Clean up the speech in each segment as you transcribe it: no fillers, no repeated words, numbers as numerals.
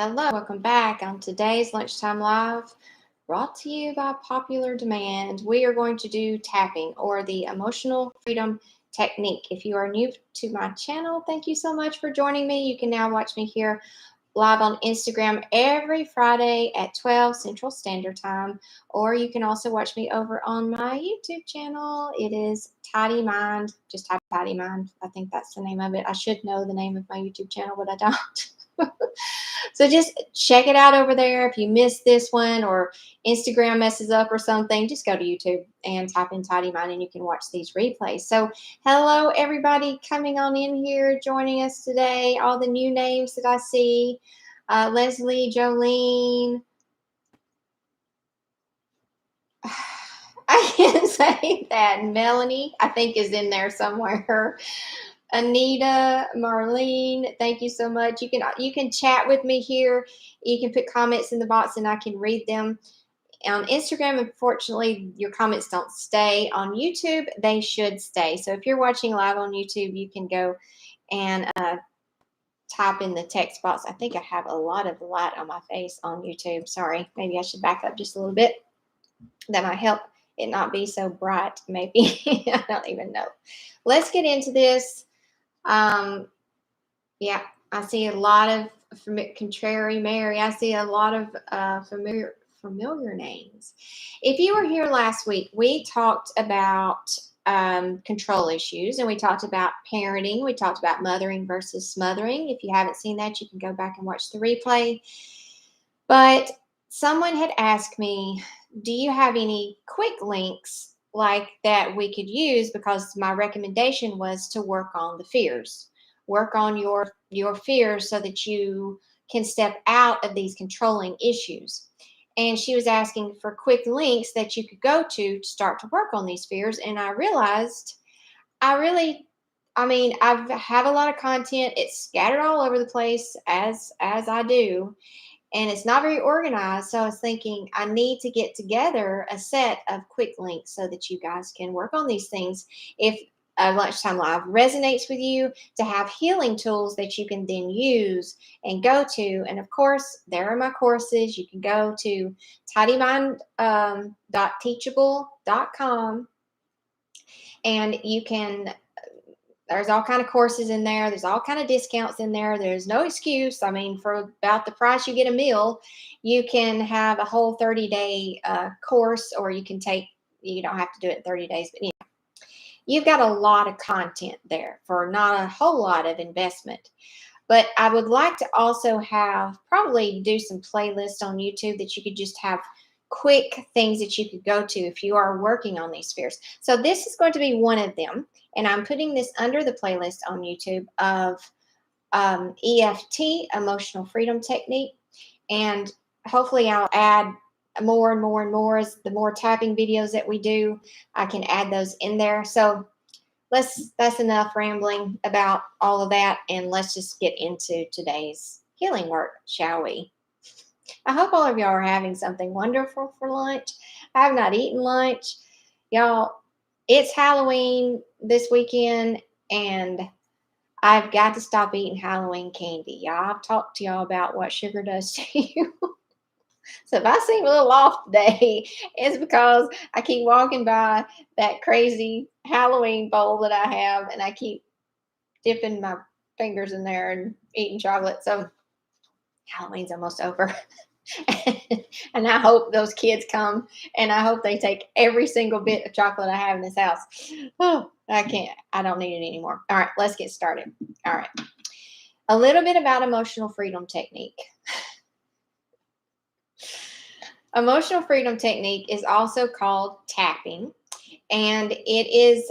Hello, welcome back on today's Lunchtime Live, brought to you by popular demand. We are going to do tapping or the emotional freedom technique. If you are new to my channel, thank you so much for joining me. You can now watch me here live on Instagram every Friday at 12 Central Standard Time, or you can also watch me over on my YouTube channel. It is Tidy Mind. Just type Tidy Mind. I think that's the name of it. I should know the name of my YouTube channel, but I don't. So just check it out over there. If you missed this one or Instagram messes up or something, just go to YouTube and type in Tidy Mind and you can watch these replays. So hello, everybody coming on in here, joining us today. All the new names that I see. Leslie, Jolene. I can't say that. Melanie, I think, is in there somewhere. Anita, Marlene, thank you so much. You can chat with me here. You can put comments in the box and I can read them. On Instagram, unfortunately, your comments don't stay. On YouTube, they should stay. So if you're watching live on YouTube, you can go and type in the text box. I think I have a lot of light on my face on YouTube. Sorry, maybe I should back up just a little bit. That might help it not be so bright, maybe. I don't even know. Let's get into this. Yeah, I see a lot of contrary Mary. I see a lot of familiar names. If you were here last week, we talked about control issues and we talked about parenting. We talked about mothering versus smothering. If you haven't seen that, you can go back and watch the replay. But someone had asked me, do you have any quick links like that we could use? Because my recommendation was to work on the fears. Work on your fears so that you can step out of these controlling issues. And she was asking for quick links that you could go to start to work on these fears. And I realized I have a lot of content. It's scattered all over the place as I do. And it's not very organized. So I was thinking I need to get together a set of quick links so that you guys can work on these things. If Lunchtime Live resonates with you, to have healing tools that you can then use and go to. And of course, there are my courses. You can go to tidymind.teachable.com and you can, there's all kind of courses in there. There's all kind of discounts in there. There's no excuse. I mean, for about the price you get a meal, you can have a whole 30-day course, or you don't have to do it in 30 days, but you've got a lot of content there for not a whole lot of investment. But I would like to also probably do some playlists on YouTube that you could just have quick things that you could go to if you are working on these fears. So this is going to be one of them. And I'm putting this under the playlist on YouTube of EFT, Emotional Freedom Technique. And hopefully I'll add more and more and more as the more tapping videos that we do, I can add those in there. So that's enough rambling about all of that. And let's just get into today's healing work, shall we? I hope all of y'all are having something wonderful for lunch. I have not eaten lunch. Y'all, it's Halloween this weekend, and I've got to stop eating Halloween candy. Y'all, I've talked to y'all about what sugar does to you. So if I seem a little off today, it's because I keep walking by that crazy Halloween bowl that I have, and I keep dipping my fingers in there and eating chocolate. So Halloween's almost over. And I hope those kids come, and I hope they take every single bit of chocolate I have in this house. Oh, I don't need it anymore. All right, let's get started. All right. A little bit about emotional freedom technique. Emotional freedom technique is also called tapping, and it is,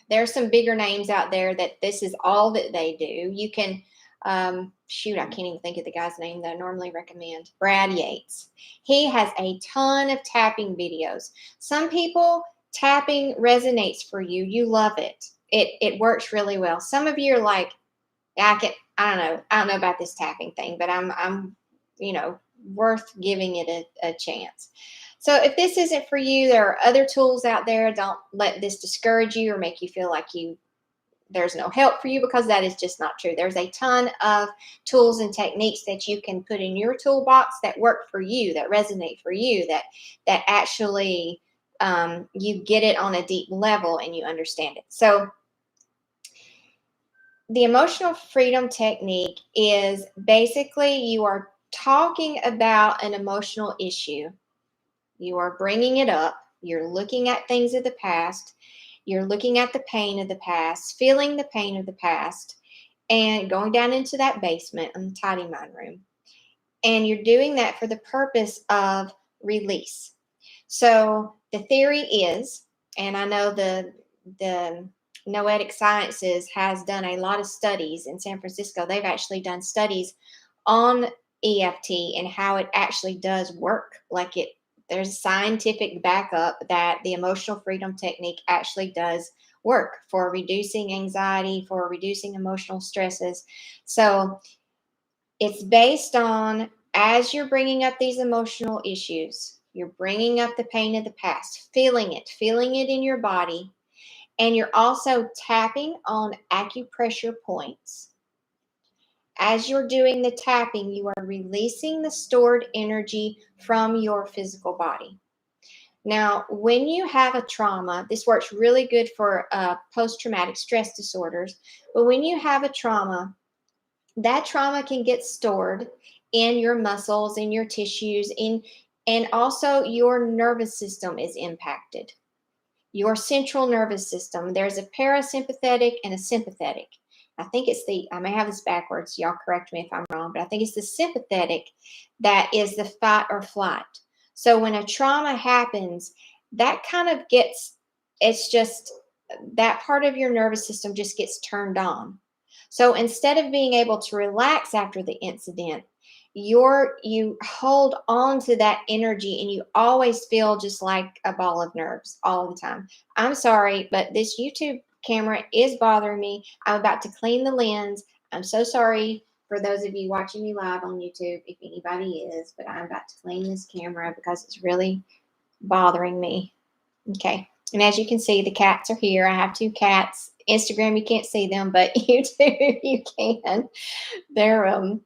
there's some bigger names out there that this is all that they do. You can, I can't even think of the guy's name that I normally recommend. Brad Yates. He has a ton of tapping videos. Some people, tapping resonates for you. You love it. It works really well. Some of you are like, I don't know about this tapping thing, but I'm worth giving it a chance. So if this isn't for you, there are other tools out there. Don't let this discourage you or make you feel like you there's no help for you, because that is just not true. There's a ton of tools and techniques that you can put in your toolbox that work for you, that resonate for you, that actually you get it on a deep level and you understand it. So the emotional freedom technique is basically you are talking about an emotional issue. You are bringing it up. You're looking at things of the past. You're looking at the pain of the past, feeling the pain of the past, and going down into that basement in the tidy mind room. And you're doing that for the purpose of release. So the theory is, and I know the Noetic Sciences has done a lot of studies in San Francisco. They've actually done studies on EFT and how it actually does work. Like there's scientific backup that the emotional freedom technique actually does work for reducing anxiety, for reducing emotional stresses. So it's based on, as you're bringing up these emotional issues, you're bringing up the pain of the past, feeling it in your body. And you're also tapping on acupressure points. As you're doing the tapping, you are releasing the stored energy from your physical body. Now, when you have a trauma, this works really good for post-traumatic stress disorders. But when you have a trauma, that trauma can get stored in your muscles, in your tissues, and also your nervous system is impacted. Your central nervous system. There's a parasympathetic and a sympathetic. I may have this backwards. Y'all correct me if I'm wrong, but I think it's the sympathetic that is the fight or flight. So when a trauma happens, that kind of it's just that part of your nervous system just gets turned on. So instead of being able to relax after the incident, you hold on to that energy and you always feel just like a ball of nerves all the time. I'm sorry, but this YouTube camera is bothering me. I'm about to clean the lens. I'm so sorry for those of you watching me live on YouTube, if anybody is, but I'm about to clean this camera because it's really bothering me. Okay. And as you can see, the cats are here. I have 2 cats. Instagram, you can't see them, but YouTube, you can. They're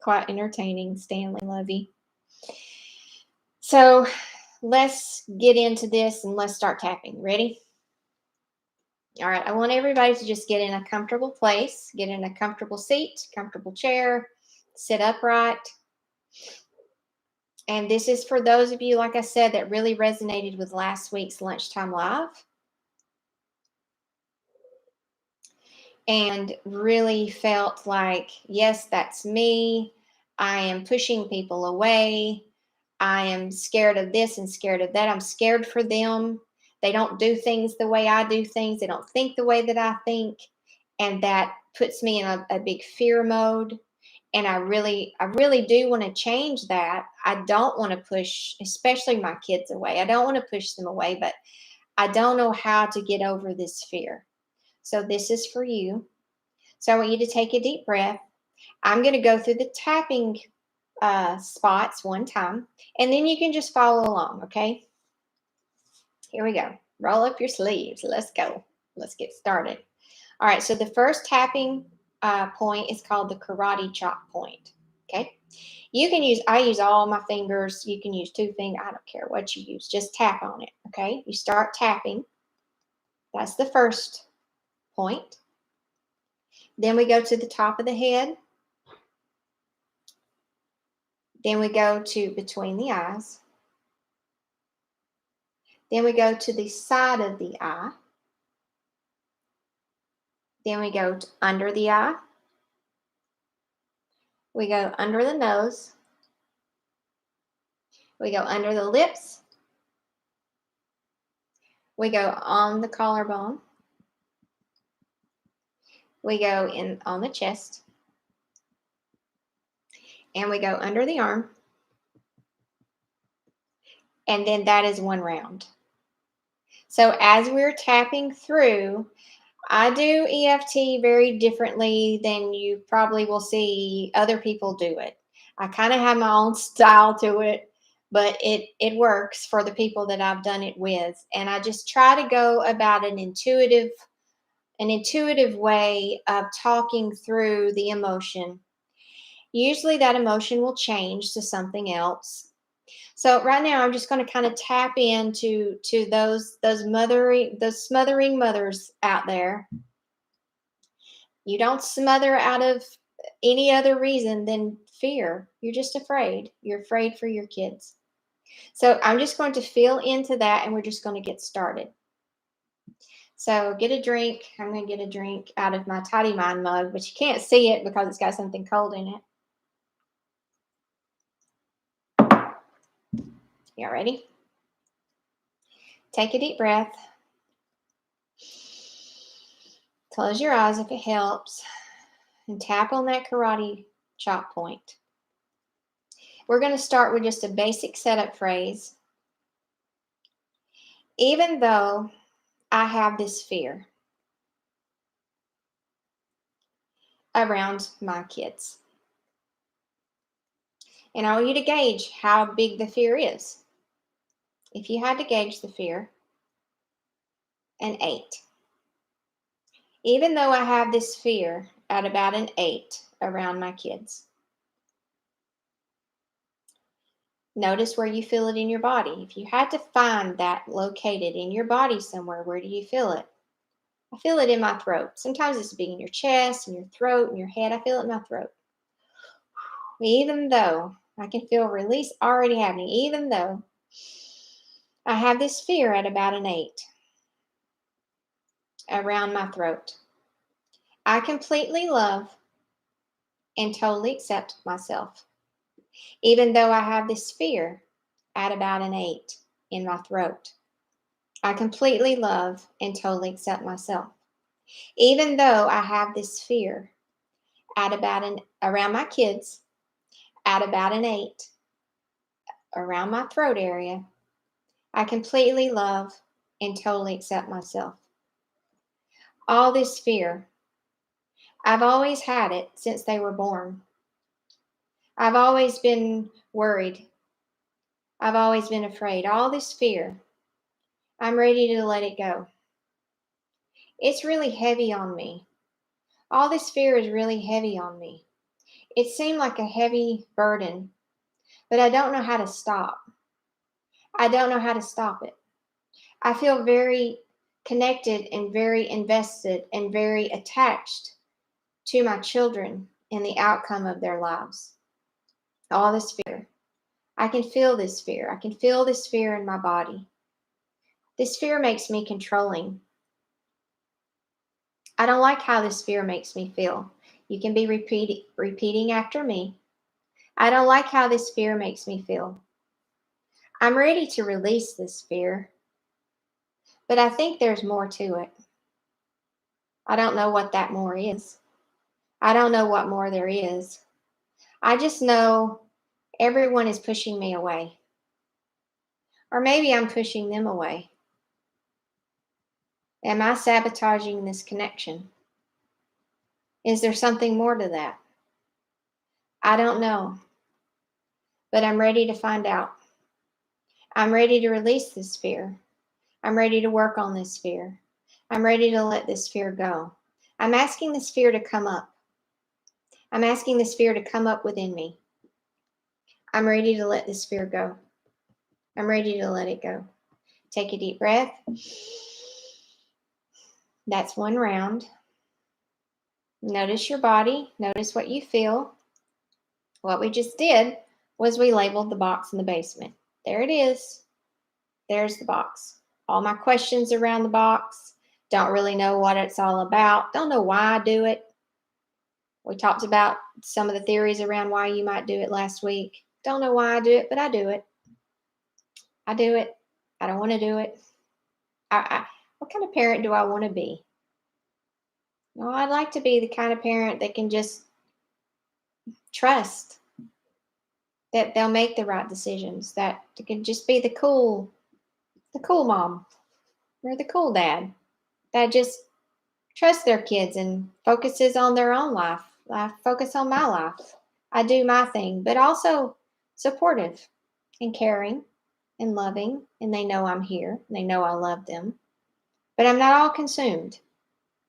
quite entertaining. Stanley, Lovey. So let's get into this and let's start tapping. Ready? All right. I want everybody to just get in a comfortable place, get in a comfortable seat, comfortable chair, sit upright. And this is for those of you, like I said, that really resonated with last week's Lunchtime Live and really felt like, yes, that's me. I am pushing people away. I am scared of this and scared of that. I'm scared for them. They don't do things the way I do things. They don't think the way that I think. And that puts me in a big fear mode. And I really do want to change that. I don't want to push, especially my kids, away. I don't want to push them away, but I don't know how to get over this fear. So this is for you. So I want you to take a deep breath. I'm going to go through the tapping spots one time, and then you can just follow along, okay? Here we go. Roll up your sleeves. Let's go. Let's get started. All right, so the first tapping point is called the karate chop point, okay? I use all my fingers. You can use 2 fingers. I don't care what you use. Just tap on it, okay? You start tapping. That's the first point. Then we go to the top of the head. Then we go to between the eyes. Then we go to the side of the eye. Then we go to under the eye. We go under the nose. We go under the lips. We go on the collarbone. We go in on the chest. And we go under the arm. And then that is one round. So as we're tapping through, I do EFT very differently than you probably will see other people do it. I kind of have my own style to it, but it works for the people that I've done it with. And I just try to go about an intuitive an intuitive way of talking through the emotion. Usually that emotion will change to something else. So right now I'm just going to kind of tap into those smothering mothers out there. You don't smother out of any other reason than fear. You're just afraid. You're afraid for your kids. So I'm just going to feel into that and we're just going to get started. So get a drink. I'm going to get a drink out of my Tidy Mind mug, but you can't see it because it's got something cold in it. You ready? Take a deep breath. Close your eyes if it helps. And tap on that karate chop point. We're going to start with just a basic setup phrase. Even though I have this fear around my kids. And I want you to gauge how big the fear is. If you had to gauge the fear, an 8. Even though I have this fear at about an 8 around my kids. Notice where you feel it in your body. If you had to find that located in your body somewhere, where do you feel it? I feel it in my throat. Sometimes it's big in your chest, in your throat, in your head. I feel it in my throat. Even though I can feel release already happening, even though I have this fear at about an 8 around my throat, I completely love and totally accept myself. Even though I have this fear at about an 8 in my throat, I completely love and totally accept myself. Even though I have this fear at about around my kids at about an 8 around my throat area, I completely love and totally accept myself. All this fear, I've always had it since they were born. I've always been worried. I've always been afraid. All this fear, I'm ready to let it go. It's really heavy on me. All this fear is really heavy on me. It seemed like a heavy burden, but I don't know how to stop. I don't know how to stop it. I feel very connected and very invested and very attached to my children and the outcome of their lives. All this fear. I can feel this fear. I can feel this fear in my body. This fear makes me controlling. I don't like how this fear makes me feel. You can be repeating after me. I don't like how this fear makes me feel. I'm ready to release this fear, but I think there's more to it. I don't know what that more is. I don't know what more there is. I just know everyone is pushing me away. Or maybe I'm pushing them away. Am I sabotaging this connection? Is there something more to that? I don't know, but I'm ready to find out. I'm ready to release this fear. I'm ready to work on this fear. I'm ready to let this fear go. I'm asking this fear to come up. I'm asking this fear to come up within me. I'm ready to let this fear go. I'm ready to let it go. Take a deep breath. That's one round. Notice your body. Notice what you feel. What we just did was we labeled the box in the basement. There it is. There's the box. All my questions around the box. Don't really know what it's all about. Don't know why I do it. We talked about some of the theories around why you might do it last week. Don't know why I do it, but I do it. I do it. I don't want to do it. What kind of parent do I want to be? Well, I'd like to be the kind of parent that can just trust that they'll make the right decisions, that can just be the cool mom or the cool dad that just trusts their kids and focuses on their own life. I focus on my life. I do my thing, but also supportive and caring and loving, and they know I'm here and they know I love them. But I'm not all consumed.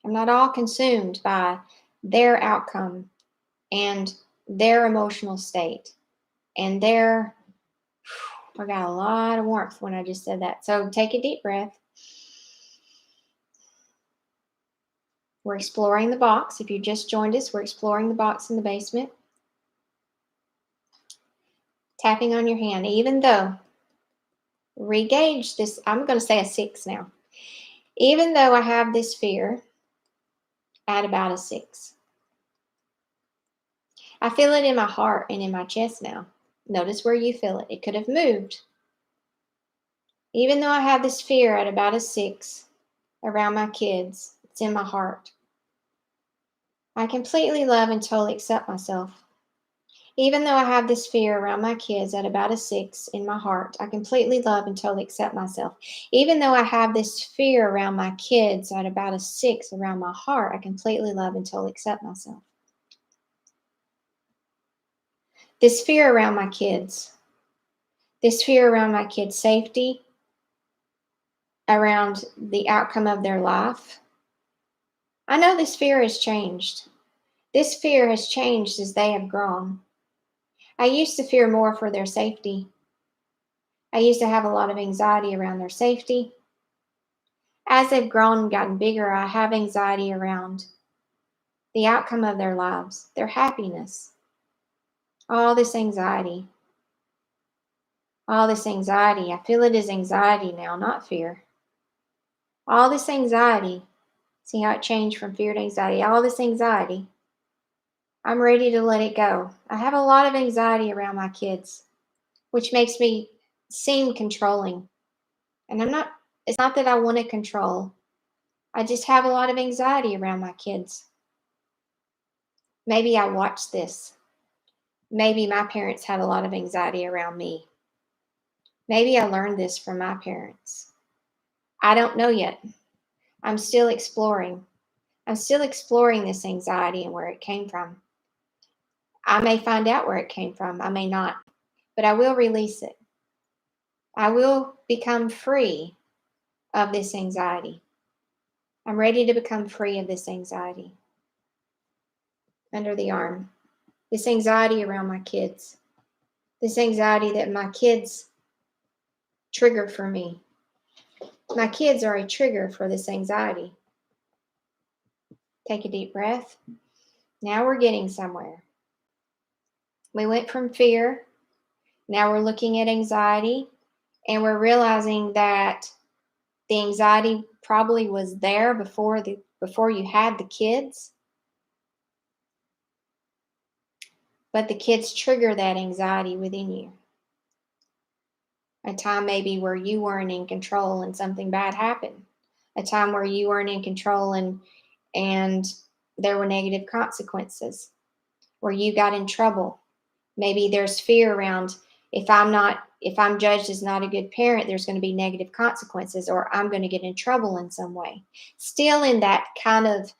I'm not all consumed by their outcome and their emotional state and their, I got a lot of warmth when I just said that. So take a deep breath. We're exploring the box. If you just joined us, we're exploring the box in the basement. Tapping on your hand, even though, re-gauge this, I'm going to say a 6 now. Even though I have this fear at about a 6, I feel it in my heart and in my chest now. Notice where you feel it. It could have moved. Even though I have this fear at about a 6 around my kids, it's in my heart. I completely love and totally accept myself. Even though I have this fear around my kids at about a 6 in my heart, I completely love and totally accept myself. Even though I have this fear around my kids at about a 6 around my heart, I completely love and totally accept myself. This fear around my kids, this fear around my kids' safety, around the outcome of their life, I know this fear has changed. This fear has changed as they have grown. I used to fear more for their safety. I used to have a lot of anxiety around their safety. As they've grown and gotten bigger, I have anxiety around the outcome of their lives, their happiness. All this anxiety. All this anxiety. I feel it is anxiety now, not fear. All this anxiety. See how it changed from fear to anxiety? All this anxiety. I'm ready to let it go. I have a lot of anxiety around my kids, which makes me seem controlling. And it's not that I want to control. I just have a lot of anxiety around my kids. Maybe I watched this. Maybe my parents had a lot of anxiety around me. Maybe I learned this from my parents. I don't know yet. I'm still exploring. I'm still exploring this anxiety and where it came from. I may find out where it came from. I may not. But I will release it. I will become free of this anxiety. I'm ready to become free of this anxiety. Under the arm. This anxiety around my kids. This anxiety that my kids trigger for me. My kids are a trigger for this anxiety. Take a deep breath. Now we're getting somewhere. We went from fear. Now we're looking at anxiety. And we're realizing that the anxiety probably was there before you had the kids. But the kids trigger that anxiety within you. A time maybe where you weren't in control and something bad happened. A time where you weren't in control and there were negative consequences. Where you got in trouble. Maybe there's fear around if I'm judged as not a good parent, there's going to be negative consequences or I'm going to get in trouble in some way. Still in that kind of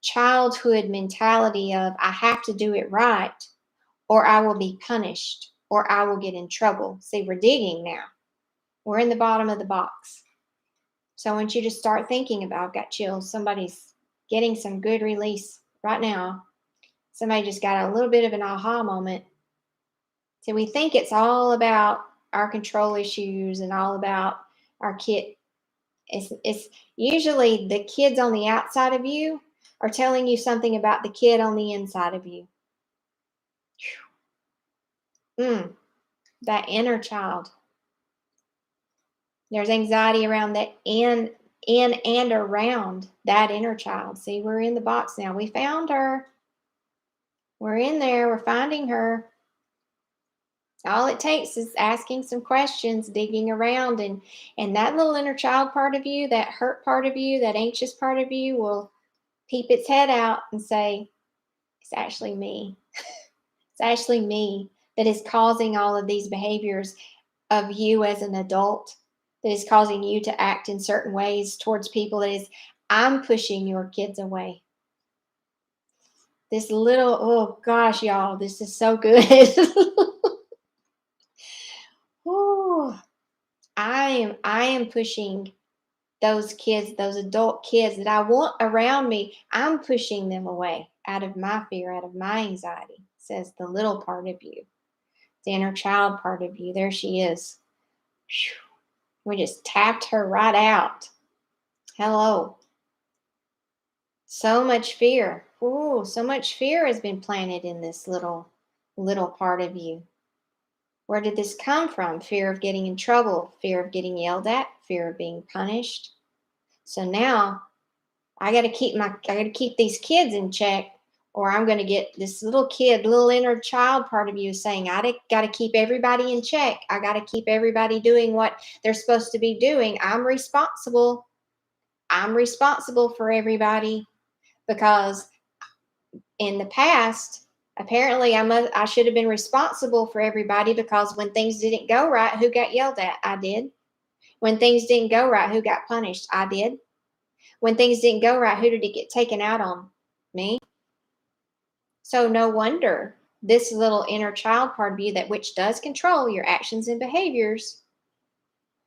childhood mentality of I have to do it right or I will be punished or I will get in trouble. See, we're digging now. We're in the bottom of the box. So I want you to start thinking about, I've got chills. Somebody's getting some good release right now. Somebody just got a little bit of an aha moment. So we think it's all about our control issues and all about our kid. It's usually the kids on the outside of you are telling you something about the kid on the inside of you. That inner child. There's anxiety around that in and around that inner child. See, we're in the box now. We found her. We're in there. We're finding her. All it takes is asking some questions, digging around, and that little inner child part of you, that hurt part of you, that anxious part of you will peep its head out and say, it's actually me. It's actually me that is causing all of these behaviors of you as an adult, that is causing you to act in certain ways towards people. That is, I'm pushing your kids away. This little, oh gosh, y'all, this is so good. Oh, I am pushing those kids, those adult kids that I want around me, I'm pushing them away out of my fear, out of my anxiety, says the little part of you, the inner child part of you. There she is. Whew. We just tapped her right out. Hello. So much fear. Ooh, so much fear has been planted in this little part of you. Where did this come from? Fear of getting in trouble, fear of getting yelled at, fear of being punished. So now I got to keep these kids in check, or I'm going to get this little inner child part of you saying, I got to keep everybody in check. I got to keep everybody doing what they're supposed to be doing. I'm responsible. I'm responsible for everybody, because in the past, apparently I should have been responsible for everybody, because when things didn't go right, who got yelled at? I did. When things didn't go right, who got punished? I did. When things didn't go right, who did it get taken out on? Me. So no wonder this little inner child part of you, that which does control your actions and behaviors,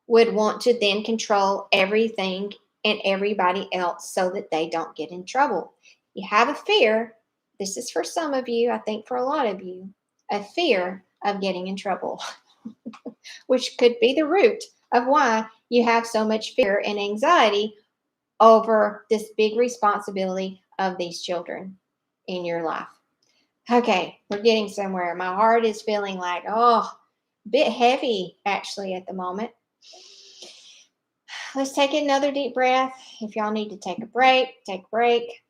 would want to then control everything and everybody else so that they don't get in trouble. You have a fear. This is for some of you, I think for a lot of you, a fear of getting in trouble, which could be the root of why you have so much fear and anxiety over this big responsibility of these children in your life. Okay, we're getting somewhere. My heart is feeling like, a bit heavy actually at the moment. Let's take another deep breath. If y'all need to take a break, take a break.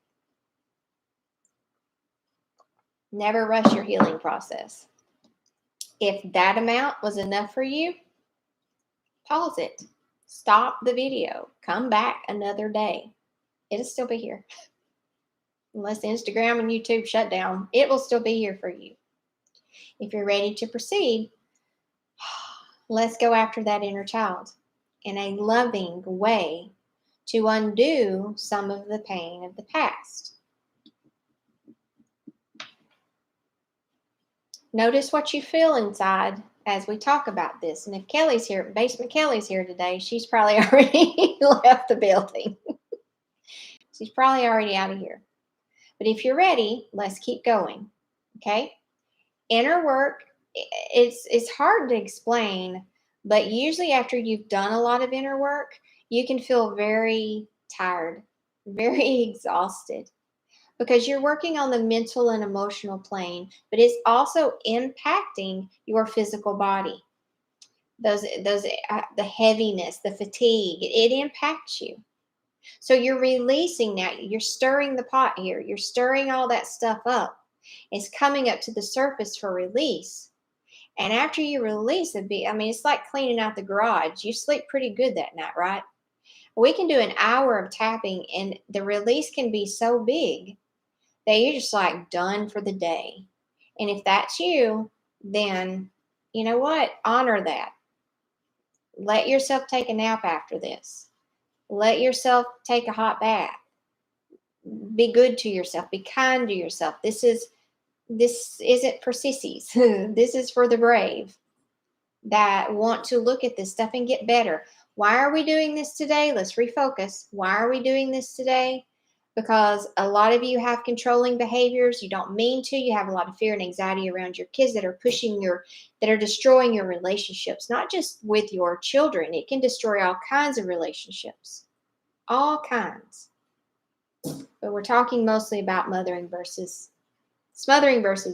Never rush your healing process. If that amount was enough for you, pause it. Stop the video. Come back another day. It'll still be here. Unless Instagram and YouTube shut down, it will still be here for you. If you're ready to proceed, let's go after that inner child in a loving way to undo some of the pain of the past. Notice what you feel inside as we talk about this. And if Kelly's here, Basement Kelly's here today, she's probably already left the building. She's probably already out of here. But if you're ready, let's keep going. Okay? Inner work, it's hard to explain, but usually after you've done a lot of inner work, you can feel very tired, very exhausted, because you're working on the mental and emotional plane, but it's also impacting your physical body. The heaviness, the fatigue, it impacts you. So you're releasing now. You're stirring the pot here. You're stirring all that stuff up. It's coming up to the surface for release. And after you release a bit, it's like cleaning out the garage. You sleep pretty good that night, right? We can do an hour of tapping, and the release can be so big that you're just like done for the day. And if that's you, then you know what? Honor that. Let yourself take a nap after this. Let yourself take a hot bath. Be good to yourself. Be kind to yourself. This isn't for sissies. This is for the brave that want to look at this stuff and get better. Why are we doing this today? Let's refocus. Why are we doing this today? Because a lot of you have controlling behaviors. You don't mean to. You have a lot of fear and anxiety around your kids that are that are destroying your relationships, not just with your children. It can destroy all kinds of relationships, all kinds. But we're talking mostly about smothering versus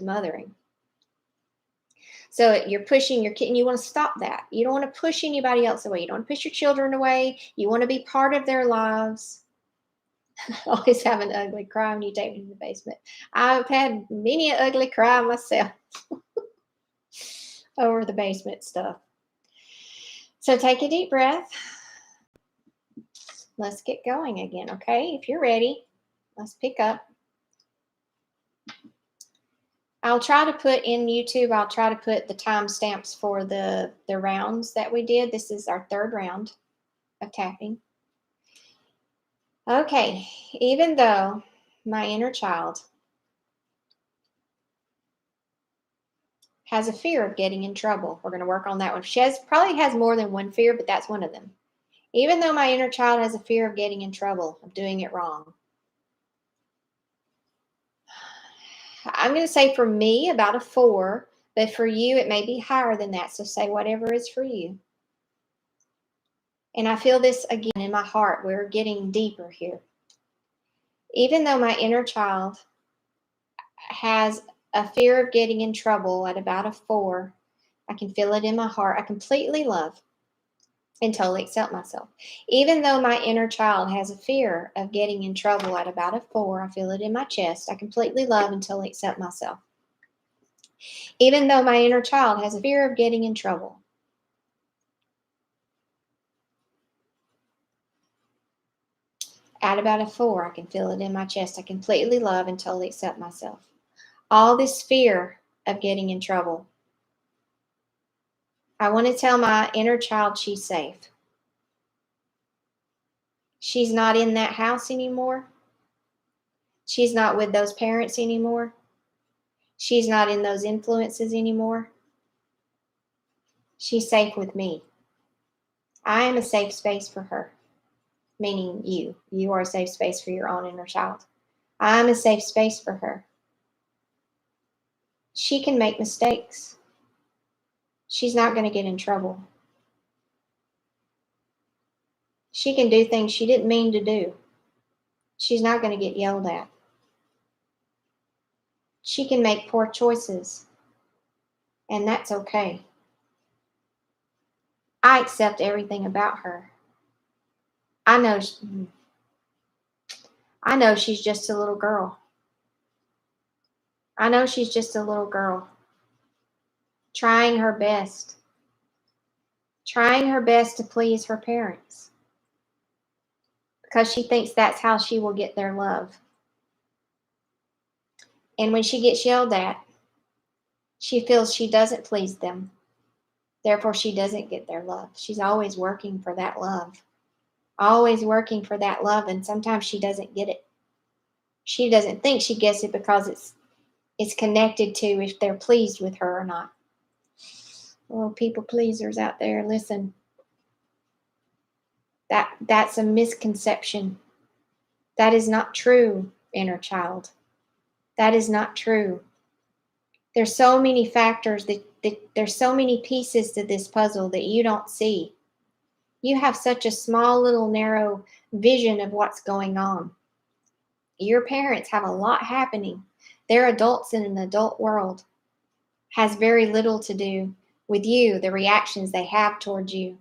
mothering. So you're pushing your kid, and you want to stop that. You don't want to push anybody else away. You don't want to push your children away. You want to be part of their lives. I always have an ugly cry when you take me to the basement. I've had many an ugly cry myself over the basement stuff. So take a deep breath. Let's get going again, okay? If you're ready, let's pick up. I'll try to put in YouTube, the timestamps for the rounds that we did. This is our third round of tapping. Okay, even though my inner child has a fear of getting in trouble, we're going to work on that one. She probably has more than one fear, but that's one of them. Even though my inner child has a fear of getting in trouble, of doing it wrong. I'm going to say for me about a 4, but for you it may be higher than that. So say whatever is for you. And I feel this again in my heart. We're getting deeper here. Even though my inner child has a fear of getting in trouble at about a 4, I can feel it in my heart. I completely love and totally accept myself. Even though my inner child has a fear of getting in trouble at about a 4, I feel it in my chest. I completely love and totally accept myself. Even though my inner child has a fear of getting in trouble. At about a 4, I can feel it in my chest. I completely love and totally accept myself. All this fear of getting in trouble. I want to tell my inner child she's safe. She's not in that house anymore. She's not with those parents anymore. She's not in those influences anymore. She's safe with me. I am a safe space for her, meaning you. You are a safe space for your own inner child. I'm a safe space for her. She can make mistakes. She's not going to get in trouble. She can do things she didn't mean to do. She's not going to get yelled at. She can make poor choices, and that's okay. I accept everything about her. I know she's just a little girl. I know she's just a little girl trying her best to please her parents because she thinks that's how she will get their love. And when she gets yelled at, she feels she doesn't please them. Therefore, she doesn't get their love. She's always working for that love. Always working for that love, and sometimes she doesn't get it. She doesn't think she gets it because it's connected to if they're pleased with her or not. Oh, people pleasers out there, listen. That's a misconception. That is not true, inner child. That is not true. There's so many factors that there's so many pieces to this puzzle that you don't see. You have such a small little narrow vision of what's going on. Your parents have a lot happening. They're adults in an adult world. Has very little to do with you, the reactions they have towards you.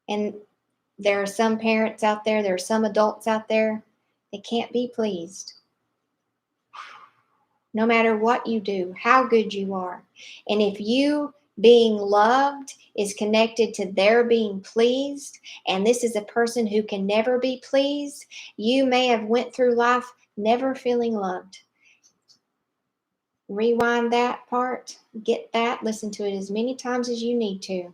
And there are some parents out there, there are some adults out there that can't be pleased. No matter what you do, how good you are. And if you being loved is connected to their being pleased, and this is a person who can never be pleased, you may have went through life never feeling loved. Rewind that part, get that, listen to it as many times as you need to.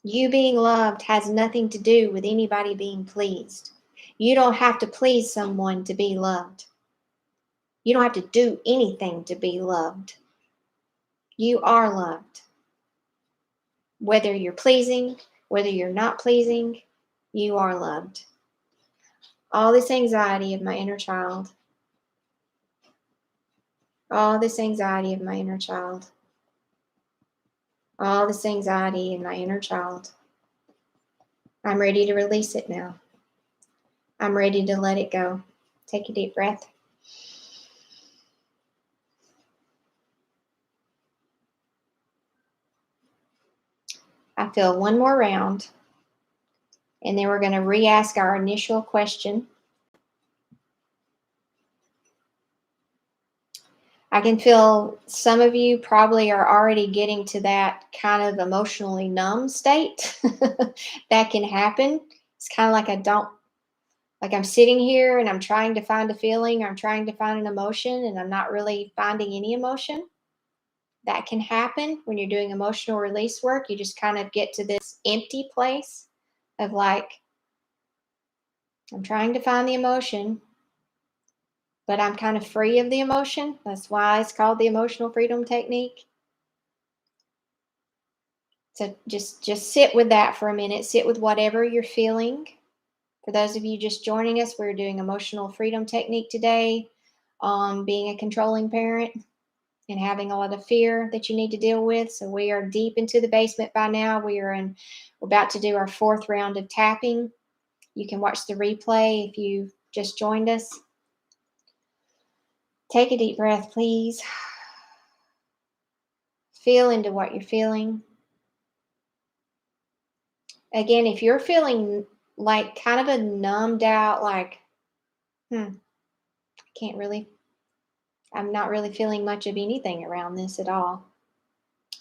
You being loved has nothing to do with anybody being pleased. You don't have to please someone to be loved. You don't have to do anything to be loved. You are loved. Whether you're pleasing, whether you're not pleasing, you are loved. All this anxiety of my inner child. All this anxiety of my inner child. All this anxiety in my inner child. I'm ready to release it now. I'm ready to let it go. Take a deep breath. I feel one more round, and then we're going to re-ask our initial question. I can feel some of you probably are already getting to that kind of emotionally numb state. That can happen. It's kind of like I'm sitting here and I'm trying to find a feeling, or I'm trying to find an emotion, and I'm not really finding any emotion. That can happen when you're doing emotional release work. You just kind of get to this empty place of like, I'm trying to find the emotion, but I'm kind of free of the emotion. That's why it's called the emotional freedom technique. So just sit with that for a minute. Sit with whatever you're feeling. For those of you just joining us, we're doing emotional freedom technique today on being a controlling parent and having a lot of fear that you need to deal with. So we are deep into the basement by now. We're about to do our 4th round of tapping. You can watch the replay if you just joined us. Take a deep breath, please. Feel into what you're feeling. Again, if you're feeling like kind of a numbed out, like, I'm not really feeling much of anything around this at all.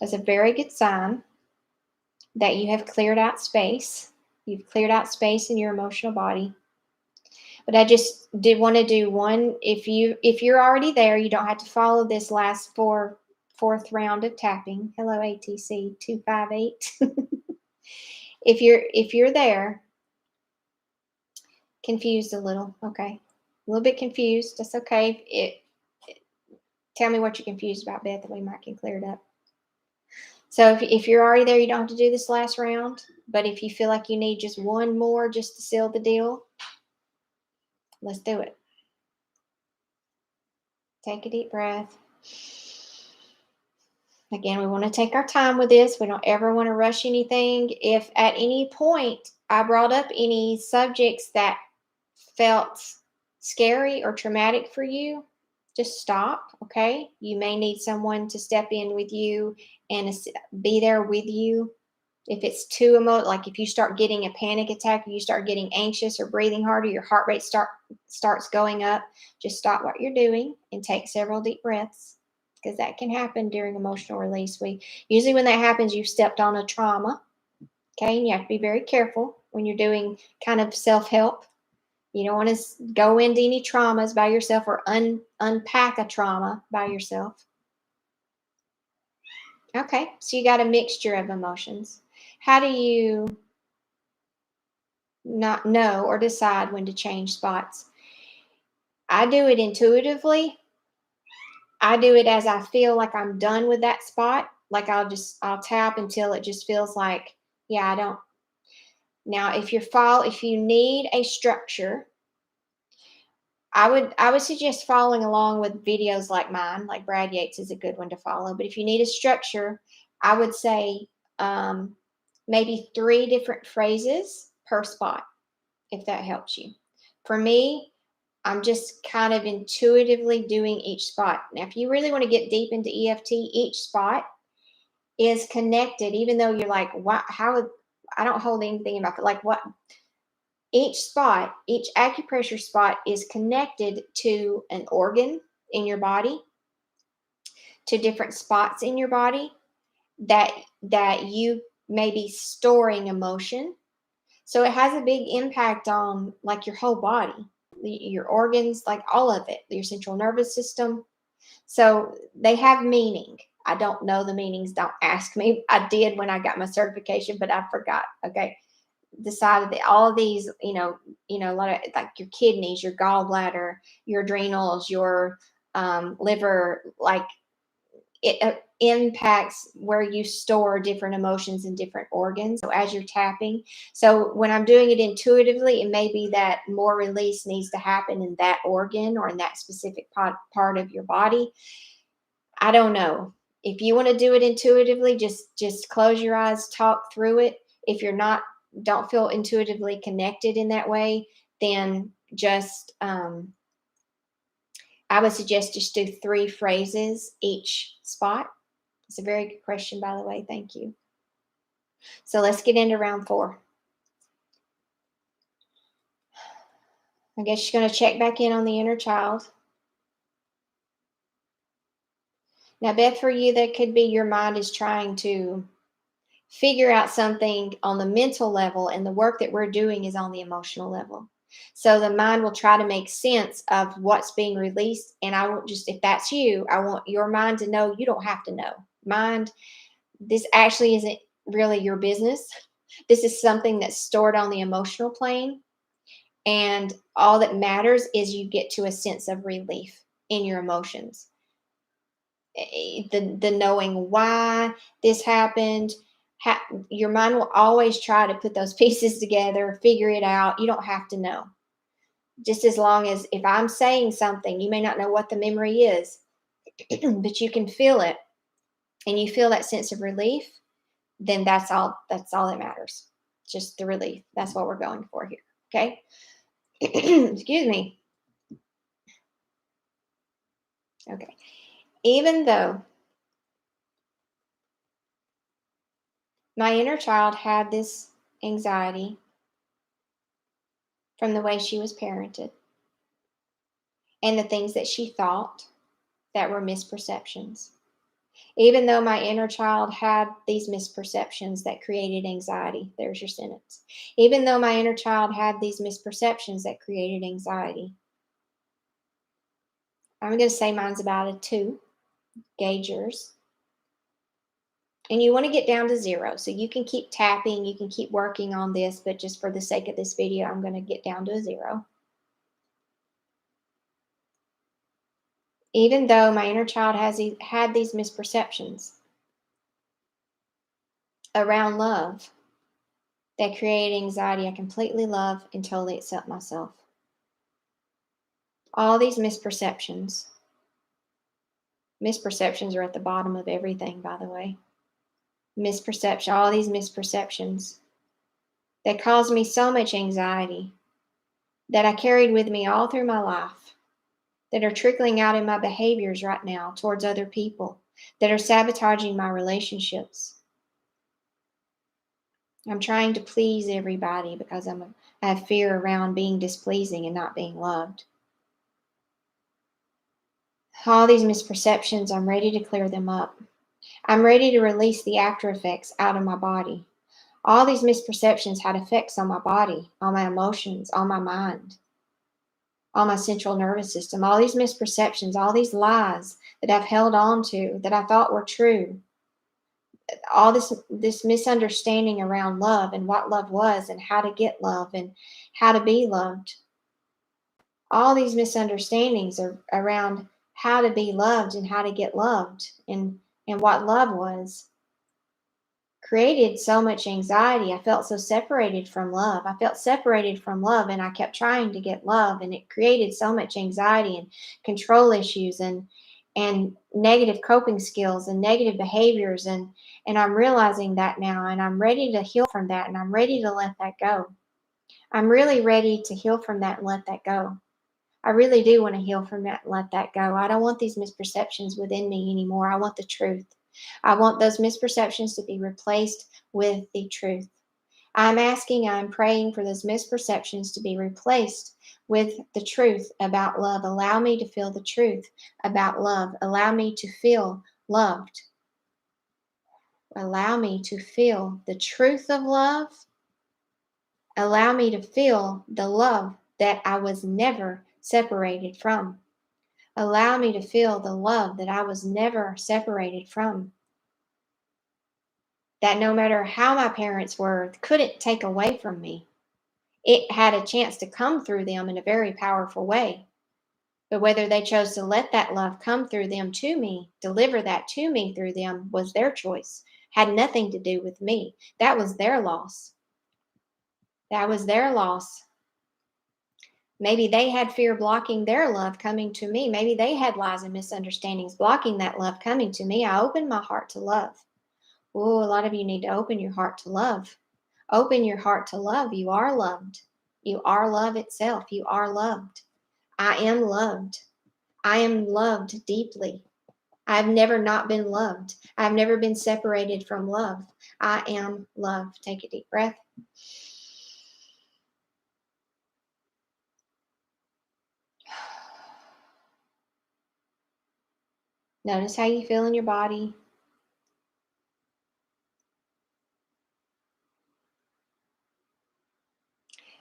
That's a very good sign that you have cleared out space. You've cleared out space in your emotional body. But I just did want to do one. If you're already there, you don't have to follow this last 4th round of tapping. Hello, ATC 258. If you're there, confused a little, okay, a little bit confused. That's okay. Tell me what you're confused about, Beth, that we might can clear it up. So if you're already there, you don't have to do this last round. But if you feel like you need just one more just to seal the deal, let's do it. Take a deep breath. Again, we want to take our time with this. We don't ever want to rush anything. If at any point I brought up any subjects that felt scary or traumatic for you, just stop, okay? You may need someone to step in with you and be there with you. If it's too like if you start getting a panic attack, or you start getting anxious or breathing harder, your heart rate starts going up, just stop what you're doing and take several deep breaths, because that can happen during emotional release. Usually when that happens, you've stepped on a trauma, okay? And you have to be very careful when you're doing kind of self-help. You don't want to go into any traumas by yourself or unpack a trauma by yourself. Okay, so you got a mixture of emotions. How do you not know or decide when to change spots? I do it intuitively. I do it as I feel like I'm done with that spot. Like I'll tap until it just feels like, yeah, I don't. Now, if you need a structure, I would suggest following along with videos like mine. Like Brad Yates is a good one to follow. But if you need a structure, I would say maybe 3 different phrases per spot, if that helps you. For me, I'm just kind of intuitively doing each spot. Now, if you really want to get deep into EFT, each spot is connected, even though you're like, what, I don't hold anything about it. Like what? Each acupressure spot is connected to an organ in your body, to different spots in your body that you may be storing emotion. So it has a big impact on like your whole body, your organs, like all of it, your central nervous system. So they have meaning. I don't know the meanings. Don't ask me. I did when I got my certification, but I forgot. Okay. Decided that all of these, a lot of like your kidneys, your gallbladder, your adrenals, your liver, like it impacts where you store different emotions in different organs. So as you're tapping, so when I'm doing it intuitively, it may be that more release needs to happen in that organ or in that specific part of your body. I don't know. If you want to do it intuitively, just close your eyes, talk through it. If you're not, don't feel intuitively connected in that way, then just I would suggest just do 3 phrases each spot. It's a very good question, by the way. Thank you. So let's get into round 4. I guess you're going to check back in on the inner child. Now, Beth, for you, that could be your mind is trying to figure out something on the mental level, and the work that we're doing is on the emotional level. So the mind will try to make sense of what's being released. And I want if that's you, I want your mind to know you don't have to know. Mind, this actually isn't really your business. This is something that's stored on the emotional plane. And all that matters is you get to a sense of relief in your emotions. The knowing why this happened, Your mind will always try to put those pieces together, figure it out. You don't have to know. Just as long as if I'm saying something, you may not know what the memory is, but you can feel it and you feel that sense of relief, then that's all that matters. Just the relief. That's what we're going for here. Okay. Excuse me. Okay. Even though my inner child had this anxiety from the way she was parented and the things that she thought that were misperceptions. Even though my inner child had these misperceptions that created anxiety, there's your sentence. Even though my inner child had these misperceptions that created anxiety, I'm going to say mine's about a 2. Gauge yours. And you want to get down to 0. So you can keep tapping, you can keep working on this, but just for the sake of this video, I'm going to get down to a 0. Even though my inner child had these misperceptions around love that created anxiety, I completely love and totally accept myself. All these misperceptions are at the bottom of everything, by the way. All these misperceptions that caused me so much anxiety that I carried with me all through my life, that are trickling out in my behaviors right now towards other people, that are sabotaging my relationships. I'm trying to please everybody because I have fear around being displeasing and not being loved. All these misperceptions, I'm ready to clear them up. I'm ready to release the after effects out of my body. All these misperceptions had effects on my body, on my emotions, on my mind, on my central nervous system. All these misperceptions, all these lies that I've held on to, that I thought were true. All this misunderstanding around love and what love was and how to get love and how to be loved. All these misunderstandings are around how to be loved and how to get loved and what love was created so much anxiety. I felt so separated from love. I felt separated from love and I kept trying to get love, and it created so much anxiety and control issues and negative coping skills and negative behaviors, and I'm realizing that now, and I'm ready to heal from that, and I'm ready to let that go. I'm really ready to heal from that and let that go. I really do want to heal from that and let that go. I don't want these misperceptions within me anymore. I want the truth. I want those misperceptions to be replaced with the truth. I'm praying for those misperceptions to be replaced with the truth about love. Allow me to feel the truth about love. Allow me to feel loved. Allow me to feel the truth of love. Allow me to feel the love that I was never separated from. Allow me to feel the love that I was never separated from. That no matter how my parents were, couldn't take away from me. It had a chance to come through them in a very powerful way. But whether they chose to let that love come through them to me, deliver that to me through them, was their choice. Had nothing to do with me. That was their loss. That was their loss. Maybe they had fear blocking their love coming to me. Maybe they had lies and misunderstandings blocking that love coming to me. I opened my heart to love. Oh, a lot of you need to open your heart to love. Open your heart to love. You are loved. You are love itself. You are loved. I am loved. I am loved deeply. I've never not been loved. I've never been separated from love. I am loved. Take a deep breath. Notice how you feel in your body.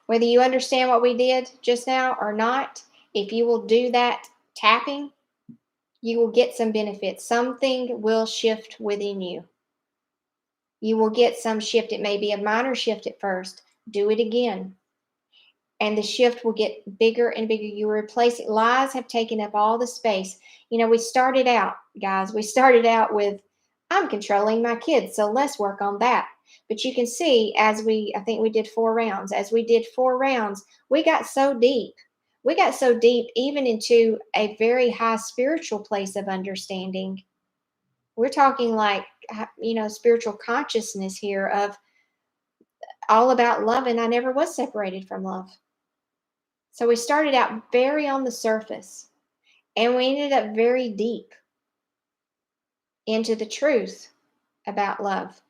Whether you understand what we did just now or not, if you will do that tapping, you will get some benefits. Something will shift within you. You will get some shift. It may be a minor shift at first. Do it again. And the shift will get bigger and bigger. You replace it. Lies have taken up all the space. We started out, guys, with I'm controlling my kids, so let's work on that. But you can see I think we did 4 rounds. As we did 4 rounds, we got so deep. We got so deep, even into a very high spiritual place of understanding. We're talking like, spiritual consciousness here of all about love, and I never was separated from love. So we started out very on the surface, and we ended up very deep into the truth about love.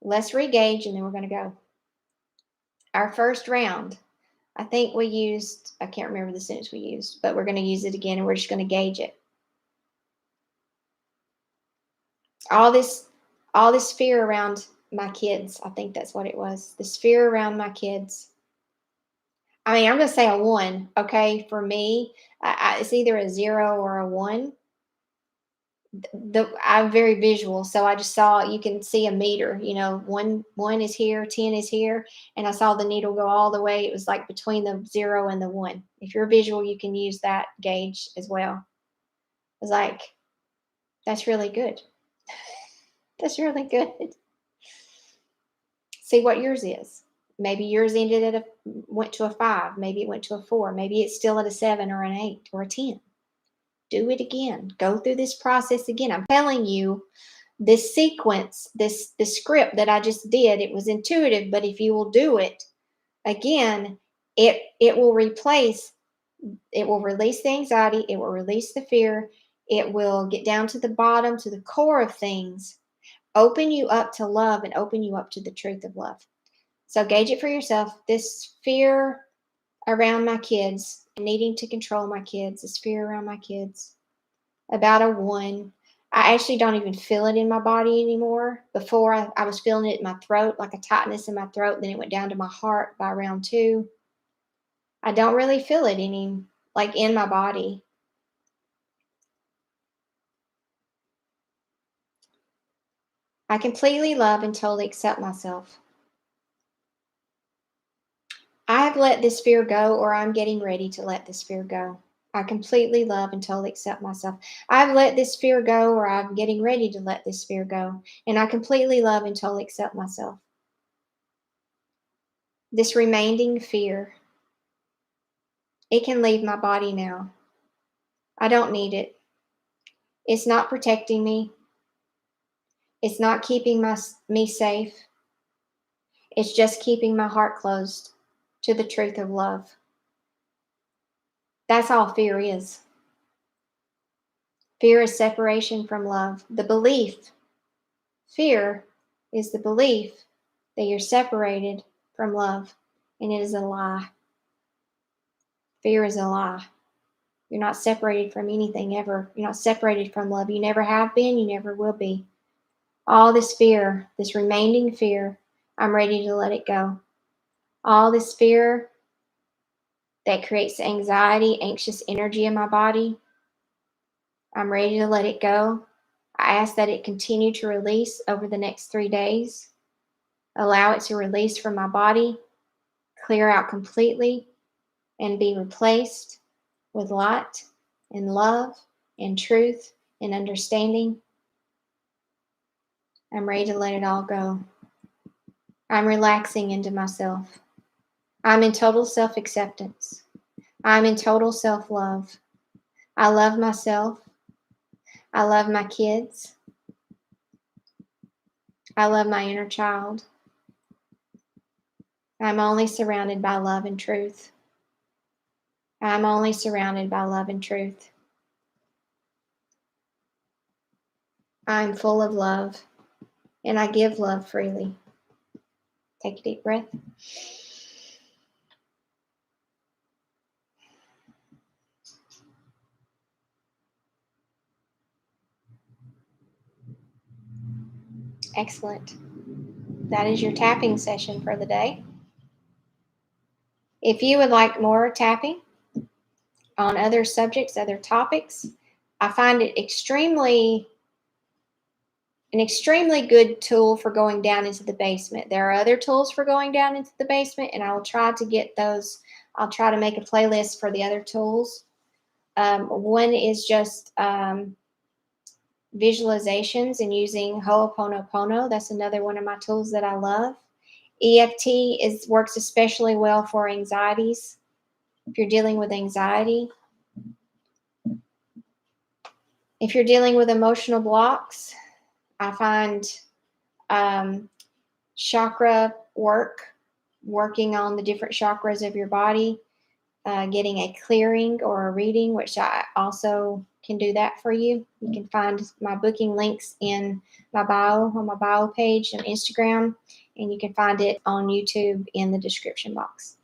Let's regauge, and then we're going to go. Our first round, I think we used, I can't remember the sentence we used, but we're going to use it again, and we're just going to gauge it. All this fear around my kids, I think that's what it was. This fear around my kids. I mean, I'm going to say a 1, okay? For me, it's either a 0 or a 1. I'm very visual, so I just saw, you can see a meter, one is here, 10 is here, and I saw the needle go all the way. It was like between the 0 and the 1. If you're visual, you can use that gauge as well. It's like, that's really good. That's really good. See what yours is. Maybe yours went to a 5. Maybe it went to a 4. Maybe it's still at a 7 or an 8 or a 10. Do it again. Go through this process again. I'm telling you, this sequence, this script that I just did, it was intuitive, but if you will do it again, it will release the anxiety, it will release the fear, it will get down to the bottom, to the core of things, open you up to love, and open you up to the truth of love. So gauge it for yourself. This fear around my kids, needing to control my kids, this fear around my kids, about a 1. I actually don't even feel it in my body anymore. Before, I was feeling it in my throat, like a tightness in my throat. Then it went down to my heart by round 2. I don't really feel it like in my body. I completely love and totally accept myself. I have let this fear go, or I'm getting ready to let this fear go. I completely love and totally accept myself. I've let this fear go, or I'm getting ready to let this fear go. And I completely love and totally accept myself. This remaining fear, it can leave my body now. I don't need it. It's not protecting me. It's not keeping me safe. It's just keeping my heart closed to the truth of love. That's all fear is. Fear is separation from love. Fear is the belief that you're separated from love, and it is a lie. Fear is a lie. You're not separated from anything ever. You're not separated from love. You never have been. You never will be. All this fear, this remaining fear, I'm ready to let it go. All this fear that creates anxiety, anxious energy in my body, I'm ready to let it go. I ask that it continue to release over the next 3 days. Allow it to release from my body, clear out completely, and be replaced with light and love and truth and understanding. I'm ready to let it all go. I'm relaxing into myself. I'm in total self-acceptance. I'm in total self-love. I love myself. I love my kids. I love my inner child. I'm only surrounded by love and truth. I'm only surrounded by love and truth. I'm full of love, and I give love freely. Take a deep breath. Excellent. That is your tapping session for the day. If you would like more tapping on other subjects, other topics, I find it an extremely good tool for going down into the basement. There are other tools for going down into the basement, and I will try to get those. I'll try to make a playlist for the other tools. One is just visualizations and using Ho'oponopono. That's another one of my tools that I love. EFT works especially well for anxieties. If you're dealing with anxiety, if you're dealing with emotional blocks, I find chakra working on the different chakras of your body, getting a clearing or a reading, which I also can do that for you. You can find my booking links in my bio, on my bio page on Instagram, and you can find it on YouTube in the description box.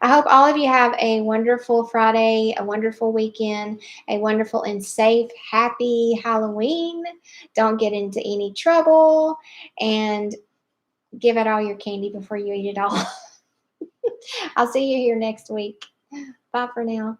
I hope all of you have a wonderful Friday, a wonderful weekend, a wonderful and safe, happy Halloween. Don't get into any trouble, and give out all your candy before you eat it all. I'll see you here next week. Bye for now.